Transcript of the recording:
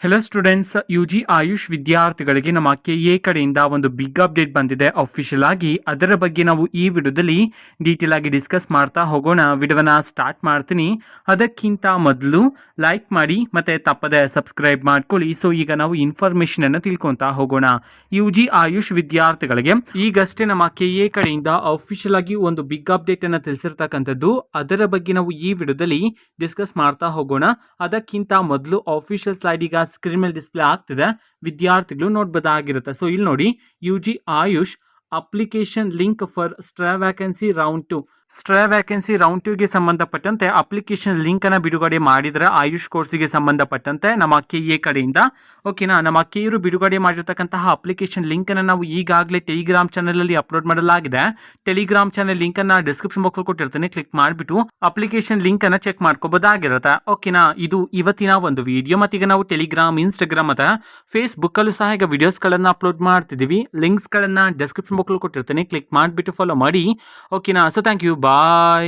Hello students, UG AYUSH ವಿದ್ಯಾರ್ಥಿಗಳಿಗೆ ನಮ್ಮ KA ಕಡೆಯಿಂದ ಒಂದು ಬಿಗ್ ಅಪ್ಡೇಟ್ ಬಂದಿದೆ ಅಫಿಷಿಯಲ್ ಆಗಿ. ಅದರ ಬಗ್ಗೆ ನಾವು ಈ ವಿಡಿಯೋದಲ್ಲಿ ಡೀಟೇಲ್ ಆಗಿ ಡಿಸ್ಕಸ್ ಮಾಡ್ತಾ ಹೋಗೋಣ. ವಿಡಿಯೋನ ಸ್ಟಾರ್ಟ್ ಮಾಡ್ತೀನಿ. ಅದಕ್ಕಿಂತ ಮೊದಲು ಲೈಕ್ ಮಾಡಿ ಮತ್ತೆ ತಪ್ಪದೆ ಸಬ್ಸ್ಕ್ರೈಬ್ ಮಾಡ್ಕೊಳ್ಳಿ. ಸೊ ಈಗ ನಾವು ಇನ್ಫಾರ್ಮೇಶನ್ ಅನ್ನು ತಿಳ್ಕೊತಾ ಹೋಗೋಣ. UG ಆಯುಷ್ ವಿದ್ಯಾರ್ಥಿಗಳಿಗೆ ಈಗಷ್ಟೇ ನಮ್ಮ KA ಕಡೆಯಿಂದ ಅಫಿಷಿಯಲ್ ಆಗಿ ಒಂದು ಬಿಗ್ ಅಪ್ಡೇಟ್ ಅನ್ನು ತಿಳಿಸಿರ್ತಕ್ಕಂಥದ್ದು. ಅದರ ಬಗ್ಗೆ ನಾವು ಈ ವಿಡಿಯೋದಲ್ಲಿ ಡಿಸ್ಕಸ್ ಮಾಡ್ತಾ ಹೋಗೋಣ. ಅದಕ್ಕಿಂತ ಮೊದಲು ಅಫಿಷಿಯಲ್ ಸ್ಲೈಡ್ ಈಗ ಸ್ಕ್ರೀನ್ ಮೇಲೆ ಡಿಸ್ಪ್ಲೇ ಆಗ್ತಿದೆ, ವಿದ್ಯಾರ್ಥಿಗಳು ನೋಡಬಹುದಾಗಿರುತ್ತೆ. ಸೊ ಇಲ್ಲಿ ನೋಡಿ, UG AYUSH application link for straw vacancy round 2 ಗೆ ಸಂಬಂಧಪಟ್ಟಂತೆ ಅಪ್ಲಿಕೇಶನ್ ಲಿಂಕ್ ಅನ್ನು ಬಿಡುಗಡೆ ಮಾಡಿದರೆ ಆಯುಷ್ ಕೋರ್ಸಿಗೆ ಸಂಬಂಧಪಟ್ಟಂತೆ ನಮ್ಮ KA ಕಡೆಯಿಂದ. ಓಕೆನಾ, ನಮ್ಮ KA ಬಿಡುಗಡೆ ಮಾಡಿರ್ತಕ್ಕಂತಹ ಅಪ್ಲಿಕೇಶನ್ ಲಿಂಕ್ ಅನ್ನು ನಾವು ಈಗಾಗಲೇ ಟೆಲಿಗ್ರಾಮ್ ಚಾನಲ್ ಅಲ್ಲಿ ಅಪ್ಲೋಡ್ ಮಾಡಲಾಗಿದೆ. ಟೆಲಿಗ್ರಾಮ್ ಚಾನಲ್ ಲಿಂಕ್ ಅನ್ನ ಡಿಸ್ಕ್ರಿಪ್ಷನ್ ಬಾಕ್ಸ್ ಅಲ್ಲಿ ಕೊಟ್ಟಿರ್ತೀನಿ, ಕ್ಲಿಕ್ ಮಾಡಿಬಿಟ್ಟು ಅಪ್ಲಿಕೇಶನ್ ಲಿಂಕ್ ಅನ್ನ ಚೆಕ್ ಮಾಡ್ಕೋಬಹುದಾಗಿರುತ್ತೆ. ಓಕೆನಾ, ಇದು ಇವತ್ತಿನ ಒಂದು ವಿಡಿಯೋ. ಮತ್ತೀಗ ನಾವು ಟೆಲಿಗ್ರಾಮ್, ಇನ್ಸ್ಟಾಗ್ರಾಮ್ ಮತ್ತೆ ಫೇಸ್ಬುಕ್ ಅಲ್ಲೂ ಸಹ ಈಗ ವಿಡಿಯೋಸ್ ಗಳನ್ನ ಅಪ್ಲೋಡ್ ಮಾಡ್ತಿದೀವಿ. ಲಿಂಕ್ಸ್ ಗಳನ್ನ ಡಿಸ್ಕ್ರಿಪ್ಷನ್ ಬಾಕ್ಸ್ ಅಲ್ಲಿ ಕೊಟ್ಟಿರ್ತೀನಿ, ಕ್ಲಿಕ್ ಮಾಡಿಬಿಟ್ಟು ಫಾಲೋ ಮಾಡಿ. ಓಕೆನಾ, ಸೊ ಥ್ಯಾಂಕ್ ಯು, ಬಾಯ್.